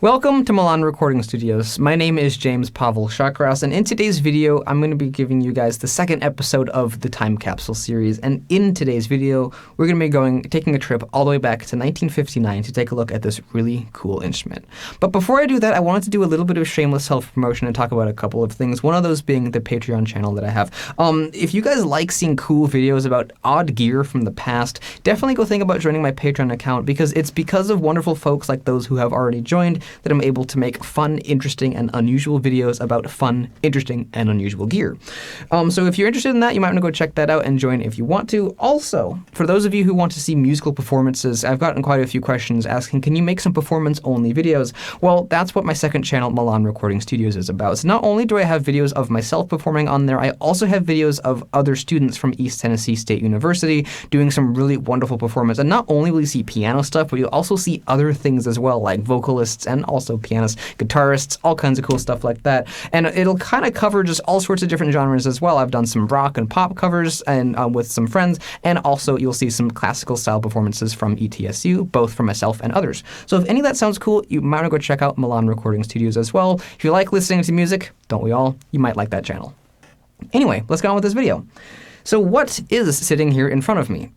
Welcome to Milan Recording Studios. My name is James Pavel Shakras, and in today's video, I'm going to be giving you guys the second episode of the Time Capsule series. And in today's video, we're going to be taking a trip all the way back to 1959 to take a look at this really cool instrument. But before I do that, I wanted to do a little bit of shameless self-promotion and talk about a couple of things. One of those being the Patreon channel that I have. If you guys like seeing cool videos about odd gear from the past, definitely go think about joining my Patreon account, because it's because of wonderful folks like those who have already joined that I'm able to make fun, interesting, and unusual videos about fun, interesting, and unusual gear. So if you're interested in that, you might want to go check that out and join if you want to. Also, for those of you who want to see musical performances, I've gotten quite a few questions asking, can you make some performance-only videos? Well, that's what my second channel, Milan Recording Studios, is about. So not only do I have videos of myself performing on there, I also have videos of other students from East Tennessee State University doing some really wonderful performance. And not only will you see piano stuff, but you'll also see other things as well, like vocalists and also pianists, guitarists, all kinds of cool stuff like that. And it'll kind of cover just all sorts of different genres as well. I've done some rock and pop covers and with some friends, and also you'll see some classical style performances from ETSU, both from myself and others. So if any of that sounds cool, you might want to go check out Milan Recording Studios as well. If you like listening to music, don't we all? You might like that channel. Anyway, let's go on with this video. So what is sitting here in front of me?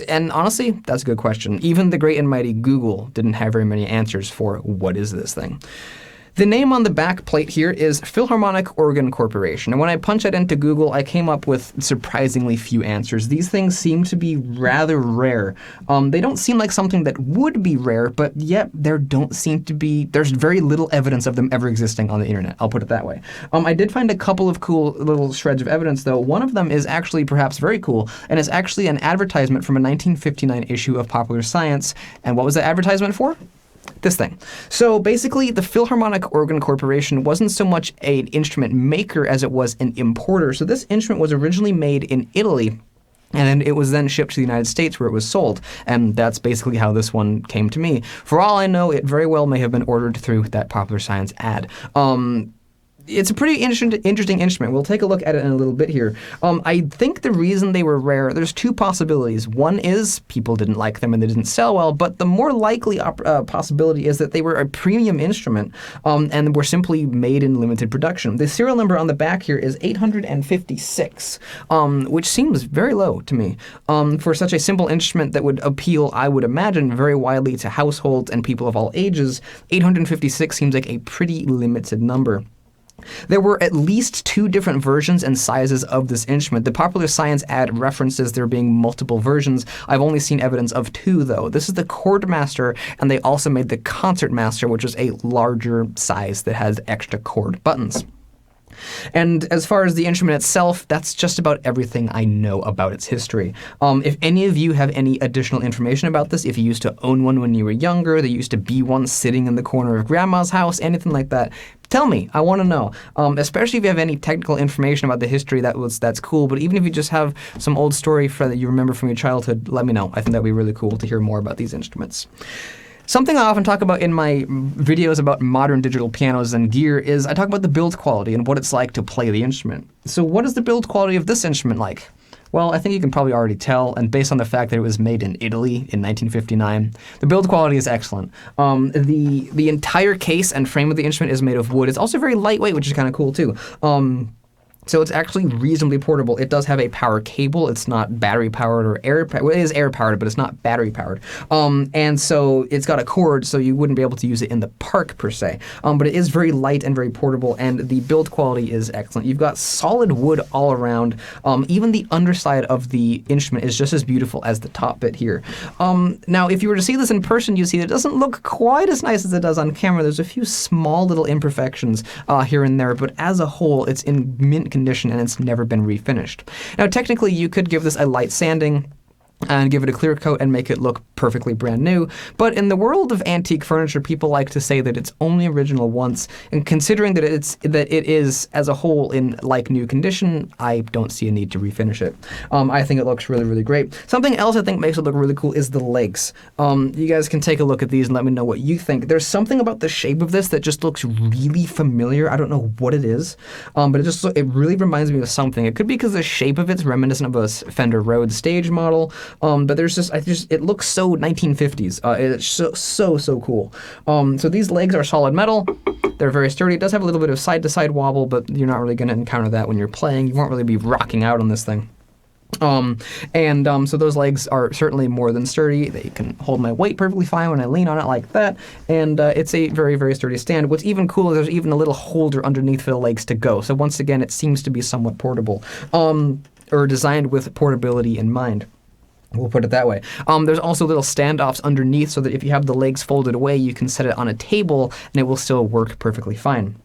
And honestly, that's a good question. Even the great and mighty Google didn't have very many answers for what is this thing. The name on the back plate here is Philharmonic Organ Corporation, and when I punched that into Google, I came up with surprisingly few answers. These things seem to be rather rare. They don't seem like something that would be rare, but yet there's very little evidence of them ever existing on the internet, I'll put it that way. I did find a couple of cool little shreds of evidence, though. One of them is actually perhaps very cool, and it's actually an advertisement from a 1959 issue of Popular Science. And what was the advertisement for? This thing. So basically, the Philharmonic Organ Corporation wasn't so much an instrument maker as it was an importer. So this instrument was originally made in Italy, and then it was then shipped to the United States where it was sold. And that's basically how this one came to me. For all I know, it very well may have been ordered through that Popular Science ad. It's a pretty interesting instrument. We'll take a look at it in a little bit here. I think the reason they were rare, there's two possibilities. One is people didn't like them and they didn't sell well, but the more likely possibility is that they were a premium instrument and were simply made in limited production. The serial number on the back here is 856, which seems very low to me. For such a simple instrument that would appeal, I would imagine, very widely to households and people of all ages, 856 seems like a pretty limited number. There were at least two different versions and sizes of this instrument. The Popular Science ad references there being multiple versions. I've only seen evidence of two, though. This is the Chord Master, and they also made the Concert Master, which is a larger size that has extra chord buttons. And as far as the instrument itself, that's just about everything I know about its history. If any of you have any additional information about this, if you used to own one when you were younger, there used to be one sitting in the corner of grandma's house, anything like that, tell me. I want to know. Especially if you have any technical information about the history, that's cool. But even if you just have some old story that you remember from your childhood, let me know. I think that'd be really cool to hear more about these instruments. Something I often talk about in my videos about modern digital pianos and gear is I talk about the build quality and what it's like to play the instrument. So what is the build quality of this instrument like? Well, I think you can probably already tell, and based on the fact that it was made in Italy in 1959, the build quality is excellent. The entire case and frame of the instrument is made of wood. It's also very lightweight, which is kind of cool too. So it's actually reasonably portable. It does have a power cable. It's not battery-powered or air-powered. Well, it is air-powered, but it's not battery-powered. And so it's got a cord, so you wouldn't be able to use it in the park, per se. But it is very light and very portable, and the build quality is excellent. You've got solid wood all around. Even the underside of the instrument is just as beautiful as the top bit here. Now, if you were to see this in person, you see that it doesn't look quite as nice as it does on camera. There's a few small little imperfections here and there, but as a whole, it's in mint condition and it's never been refinished. Now, technically, you could give this a light sanding and give it a clear coat and make it look perfectly brand new. But in the world of antique furniture, people like to say that it's only original once, and considering that it is as a whole in like new condition, I don't see a need to refinish it. I think it looks really, really great. Something else I think makes it look really cool is the legs. You guys can take a look at these and let me know what you think. There's something about the shape of this that just looks really familiar. I don't know what it is, but it really reminds me of something. It could be because the shape of it's reminiscent of a Fender Rhodes stage model. But there's just, it looks so 1950s. It's so cool. So these legs are solid metal. They're very sturdy. It does have a little bit of side-to-side wobble, but you're not really going to encounter that when you're playing. You won't really be rocking out on this thing. So those legs are certainly more than sturdy. They can hold my weight perfectly fine when I lean on it like that, and it's a very, very sturdy stand. What's even cooler is there's even a little holder underneath for the legs to go. So once again, it seems to be somewhat portable, or designed with portability in mind. We'll put it that way. There's also little standoffs underneath so that if you have the legs folded away, you can set it on a table and it will still work perfectly fine.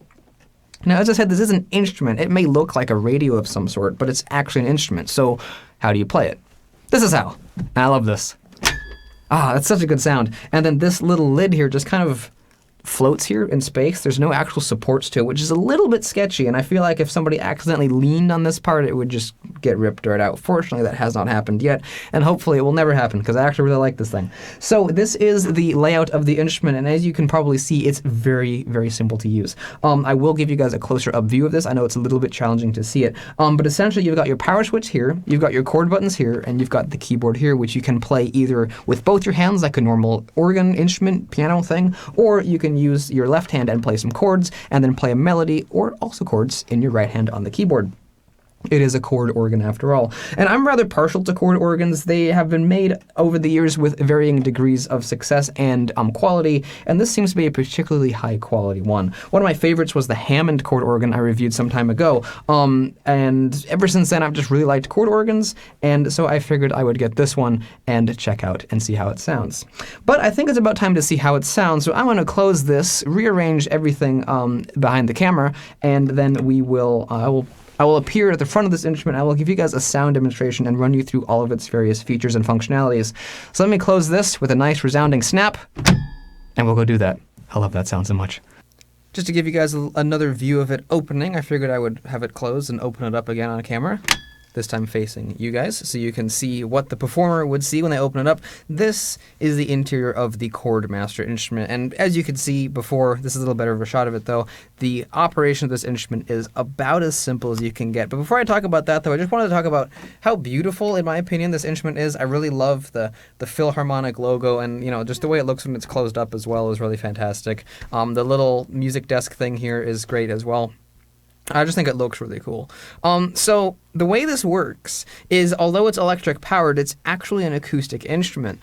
Now, as I said, this is an instrument. It may look like a radio of some sort, but it's actually an instrument. So how do you play it? This is how. And I love this. That's such a good sound. And then this little lid here just kind of floats here in space. There's no actual supports to it, which is a little bit sketchy, and I feel like if somebody accidentally leaned on this part, it would just get ripped right out. Fortunately, that has not happened yet, and hopefully it will never happen, because I actually really like this thing. So this is the layout of the instrument, and as you can probably see, it's very, very simple to use. I will give you guys a closer up view of this. I know it's a little bit challenging to see it, but essentially you've got your power switch here, you've got your chord buttons here, and you've got the keyboard here, which you can play either with both your hands, like a normal organ instrument, piano thing, or you can use your left hand and play some chords, and then play a melody, or also chords, in your right hand on the keyboard. It is a chord organ after all. And I'm rather partial to chord organs. They have been made over the years with varying degrees of success and quality, and this seems to be a particularly high quality one. One of my favorites was the Hammond chord organ I reviewed some time ago, and ever since then I've just really liked chord organs, and so I figured I would get this one and check out and see how it sounds. But I think it's about time to see how it sounds, so I'm going to close this, rearrange everything behind the camera, and then I will appear at the front of this instrument. I will give you guys a sound demonstration and run you through all of its various features and functionalities. So let me close this with a nice resounding snap, and we'll go do that. I love that sound so much. Just to give you guys another view of it opening, I figured I would have it closed and open it up again on camera. This time facing you guys, so you can see what the performer would see when they open it up. This is the interior of the Chord Master instrument, and as you could see before, this is a little better of a shot of it though, the operation of this instrument is about as simple as you can get. But before I talk about that though, I just wanted to talk about how beautiful, in my opinion, this instrument is. I really love the Philharmonic logo, and just the way it looks when it's closed up as well is really fantastic. The little music desk thing here is great as well. I just think it looks really cool. So the way this works is, although it's electric powered, it's actually an acoustic instrument.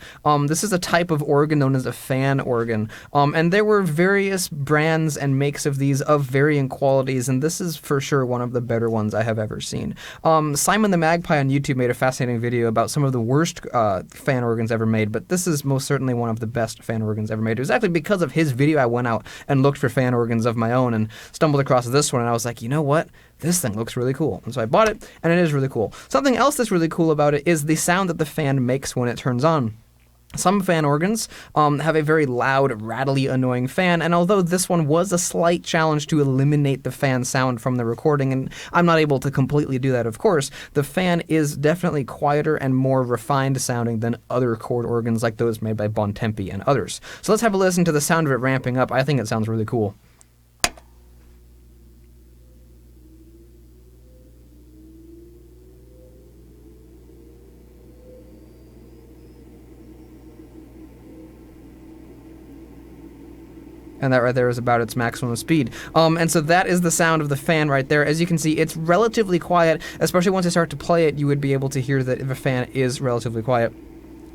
This is a type of organ known as a fan organ. And there were various brands and makes of these of varying qualities, and this is for sure one of the better ones I have ever seen. Simon the Magpie on YouTube made a fascinating video about some of the worst fan organs ever made, but this is most certainly one of the best fan organs ever made. It was actually because of his video I went out and looked for fan organs of my own and stumbled across this one, and I was like, you know what? This thing looks really cool. And so I bought it, and it is really cool. Something else that's really cool about it is the sound that the fan makes when it turns on. Some fan organs have a very loud, rattly, annoying fan, and although this one was a slight challenge to eliminate the fan sound from the recording, and I'm not able to completely do that, of course, the fan is definitely quieter and more refined sounding than other chord organs like those made by Bontempi and others. So let's have a listen to the sound of it ramping up. I think it sounds really cool. And that right there is about its maximum speed. And so that is the sound of the fan right there. As you can see, it's relatively quiet, especially once I start to play it, you would be able to hear that the fan is relatively quiet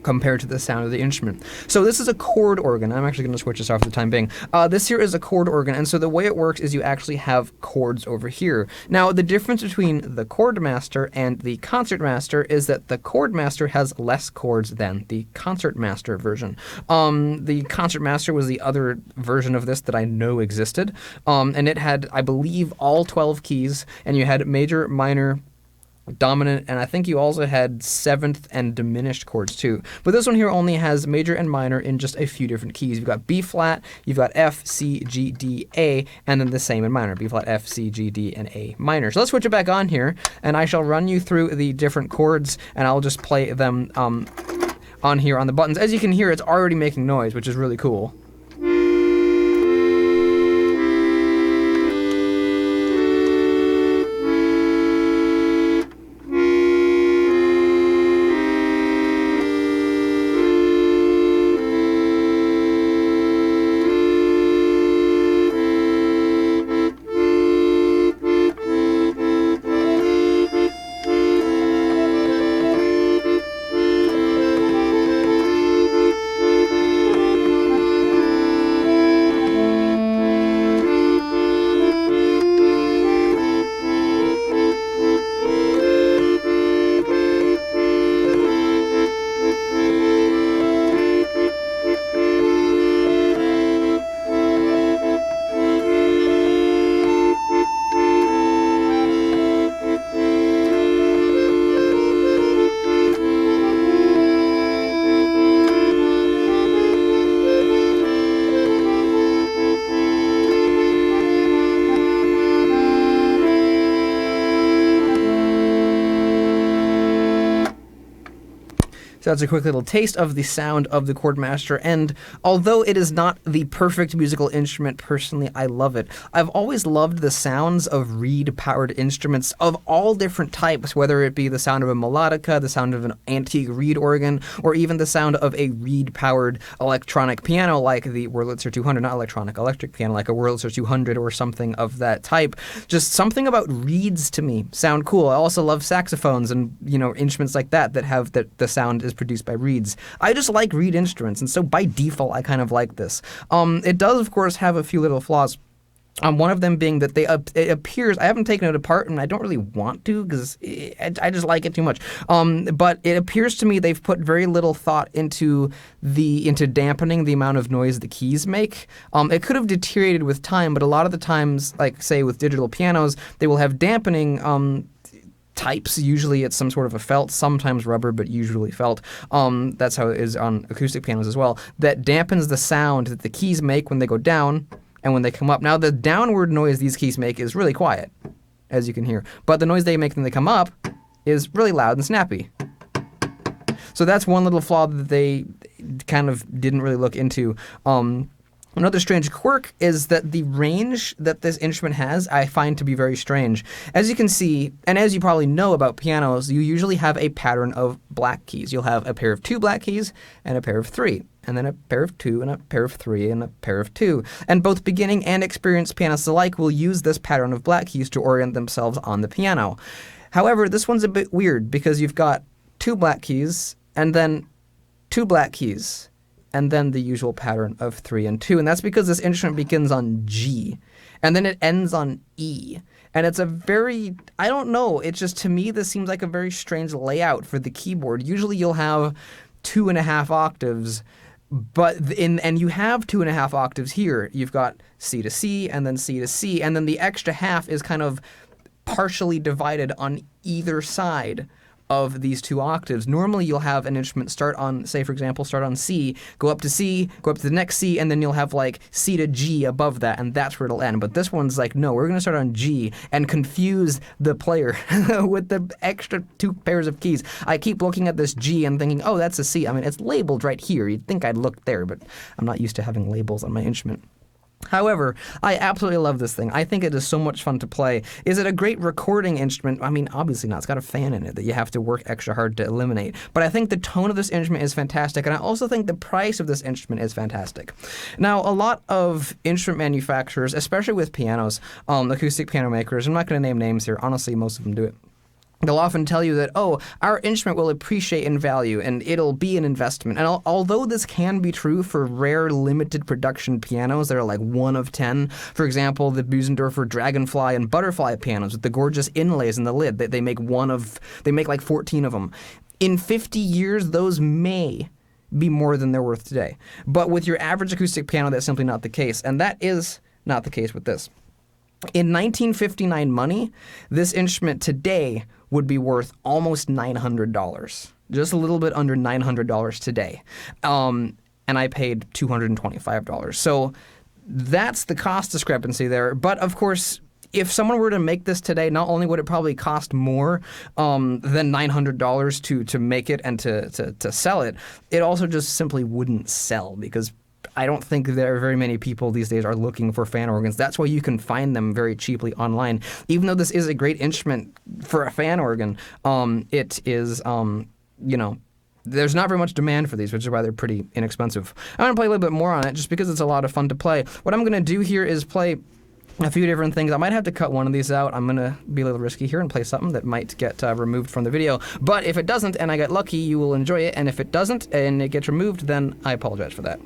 compared to the sound of the instrument. So this is a chord organ. I'm actually going to switch this off for the time being. This here is a chord organ, and so the way it works is you actually have chords over here. Now, the difference between the Chord Master and the Concert Master is that the Chord Master has less chords than the Concert Master version. The Concert Master was the other version of this that I know existed, and it had, I believe, all 12 keys, and you had major, minor, dominant, and I think you also had seventh and diminished chords too. But this one here only has major and minor in just a few different keys. You've got B flat, you've got F, C, G, D, A, and then the same in minor, B flat, F, C, G, D, and A minor. So let's switch it back on here, and I shall run you through the different chords, and I'll just play them on here on the buttons. As you can hear, it's already making noise, which is really cool. that's a quick little taste of the sound of the Chordmaster, and although it is not the perfect musical instrument, personally, I love it. I've always loved the sounds of reed-powered instruments of all different types, whether it be the sound of a melodica, the sound of an antique reed organ, or even the sound of a reed-powered electronic piano like the Wurlitzer 200, not electric piano, like a Wurlitzer 200 or something of that type. Just something about reeds to me sound cool. I also love saxophones and, instruments like that have that the sound is produced by reeds. I just like reed instruments, and so by default, I kind of like this. It does, of course, have a few little flaws. One of them being that it appears, I haven't taken it apart and I don't really want to because I just like it too much. But it appears to me they've put very little thought into dampening the amount of noise the keys make. It could have deteriorated with time, but a lot of the times, like say with digital pianos, they will have dampening types. Usually it's some sort of a felt, sometimes rubber, but usually felt. That's how it is on acoustic pianos as well. That dampens the sound that the keys make when they go down and when they come up. Now, the downward noise these keys make is really quiet, as you can hear. But the noise they make when they come up is really loud and snappy. So that's one little flaw that they kind of didn't really look into. Another strange quirk is that the range that this instrument has, I find to be very strange. As you can see, and as you probably know about pianos, you usually have a pattern of black keys. You'll have a pair of 2 black keys and a pair of 3, and then a pair of 2 and a pair of 3 and a pair of 2. And both beginning and experienced pianists alike will use this pattern of black keys to orient themselves on the piano. However, this one's a bit weird because you've got 2 black keys and then 2 black keys, and then the usual pattern of 3 and 2. And that's because this instrument begins on G, and then it ends on E. And it's a very, I don't know, it's just, to me, this seems like a very strange layout for the keyboard. Usually you'll have 2.5 octaves, and you have 2.5 octaves here. You've got C to C, and then C to C, and then the extra half is kind of partially divided on either side of these 2 octaves. Normally you'll have an instrument start on, say for example, start on C, go up to C, go up to the next C, and then you'll have like C to G above that, and that's where it'll end. But this one's like, no, we're going to start on G and confuse the player with the extra 2 pairs of keys. I keep looking at this G and thinking, oh, that's a C. I mean, it's labeled right here. You'd think I'd look there, but I'm not used to having labels on my instrument. However, I absolutely love this thing. I think it is so much fun to play. Is it a great recording instrument? I mean, obviously not. It's got a fan in it that you have to work extra hard to eliminate. But I think the tone of this instrument is fantastic, and I also think the price of this instrument is fantastic. Now, a lot of instrument manufacturers, especially with pianos, acoustic piano makers, I'm not going to name names here. Honestly, most of them do it. They'll often tell you that, oh, our instrument will appreciate in value and it'll be an investment. And although this can be true for rare limited production pianos that are like 1 of 10, for example, the Busendorfer Dragonfly and Butterfly pianos with the gorgeous inlays in the lid, they make like 14 of them. In 50 years, those may be more than they're worth today. But with your average acoustic piano, that's simply not the case. And that is not the case with this. In 1959 money, this instrument today would be worth almost $900. Just a little bit under $900 today. And I paid $225. So that's the cost discrepancy there. But of course, if someone were to make this today, not only would it probably cost more than $900 to make it and to sell it, it also just simply wouldn't sell because I don't think there are very many people these days are looking for fan organs. That's why you can find them very cheaply online. Even though this is a great instrument for a fan organ, it is, there's not very much demand for these, which is why they're pretty inexpensive. I'm going to play a little bit more on it just because it's a lot of fun to play. What I'm going to do here is play a few different things. I might have to cut one of these out. I'm going to be a little risky here and play something that might get removed from the video. But if it doesn't and I get lucky, you will enjoy it. And if it doesn't and it gets removed, then I apologize for that.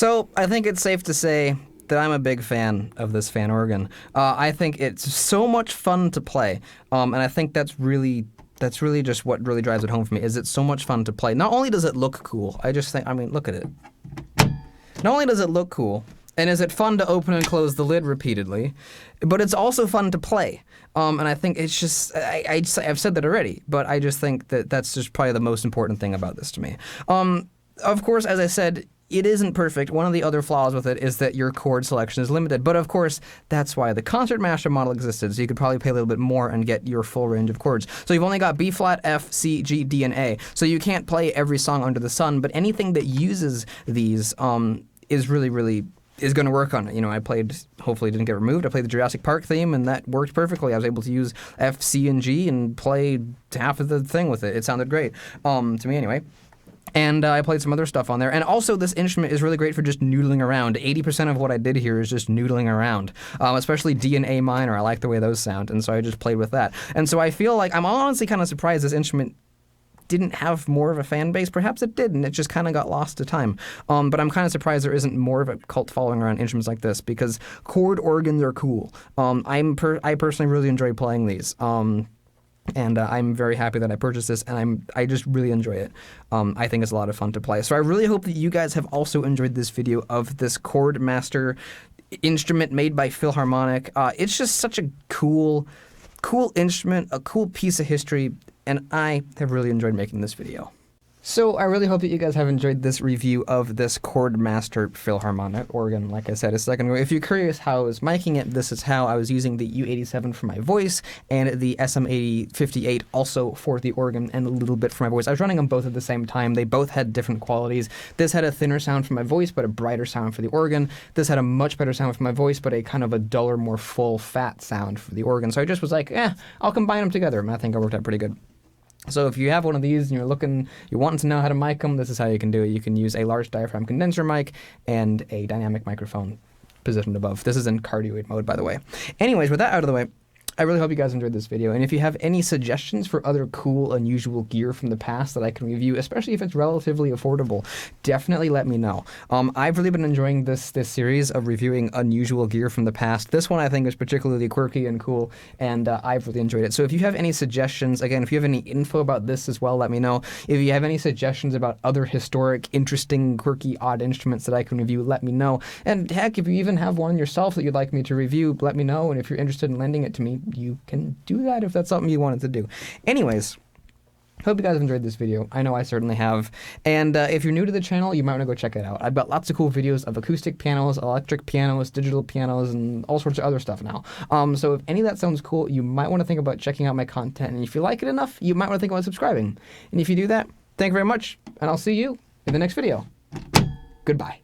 So I think it's safe to say that I'm a big fan of this fan organ. I think it's so much fun to play, and I think that's really just what really drives it home for me. Is it's so much fun to play. Not only does it look cool, I just think, I mean, look at it. Not only does it look cool, and is it fun to open and close the lid repeatedly, but it's also fun to play. And I think it's just, I've said that already, but I just think that that's just probably the most important thing about this to me. Of course, as I said, it isn't perfect. One of the other flaws with it is that your chord selection is limited. But of course, that's why the Concertmaster model existed, so you could probably pay a little bit more and get your full range of chords. So you've only got B flat, F, C, G, D, and A. So you can't play every song under the sun, but anything that uses these is really is going to work on it. You know, I played, hopefully it didn't get removed, I played the Jurassic Park theme, and that worked perfectly. I was able to use F, C, and G and play half of the thing with it. It sounded great, to me anyway. And I played some other stuff on there. And also, this instrument is really great for just noodling around. 80% of what I did here is just noodling around, especially D and A minor. I like the way those sound, and so I just played with that. And so I feel like I'm honestly kind of surprised this instrument didn't have more of a fan base. Perhaps it did, and it just kind of got lost to time. But I'm kind of surprised there isn't more of a cult following around instruments like this, because chord organs are cool. I personally really enjoy playing these. And I'm very happy that I purchased this, and I just really enjoy it. I think it's a lot of fun to play. So I really hope that you guys have also enjoyed this video of this Chord Master instrument made by Philharmonic. It's just such a cool instrument, a cool piece of history, and I have really enjoyed making this video. So I really hope that you guys have enjoyed this review of this Chord Master Philharmonic organ. Like I said a second ago, if you're curious how I was miking it, this is how I was using the U87 for my voice and the SM8058 also for the organ and a little bit for my voice. I was running them both at the same time. They both had different qualities. This had a thinner sound for my voice, but a brighter sound for the organ. This had a much better sound for my voice, but a kind of a duller, more full, fat sound for the organ. So I just was like, I'll combine them together, and I think it worked out pretty good. So if you have one of these and you're wanting to know how to mic them, this is how you can do it. You can use a large diaphragm condenser mic and a dynamic microphone positioned above. This is in cardioid mode, by the way. Anyways, with that out of the way, I really hope you guys enjoyed this video, and if you have any suggestions for other cool, unusual gear from the past that I can review, especially if it's relatively affordable, definitely let me know. I've really been enjoying this series of reviewing unusual gear from the past. This one I think is particularly quirky and cool, and I've really enjoyed it. So if you have any suggestions, again, if you have any info about this as well, let me know. If you have any suggestions about other historic, interesting, quirky, odd instruments that I can review, let me know. And heck, if you even have one yourself that you'd like me to review, let me know, and if you're interested in lending it to me, you can do that if that's something you wanted to do. Anyways, hope you guys have enjoyed this video. I know I certainly have. And if you're new to the channel, you might want to go check it out. I've got lots of cool videos of acoustic pianos, electric pianos, digital pianos, and all sorts of other stuff now. So if any of that sounds cool, you might want to think about checking out my content. And if you like it enough, you might want to think about subscribing. And if you do that, thank you very much, and I'll see you in the next video. Goodbye.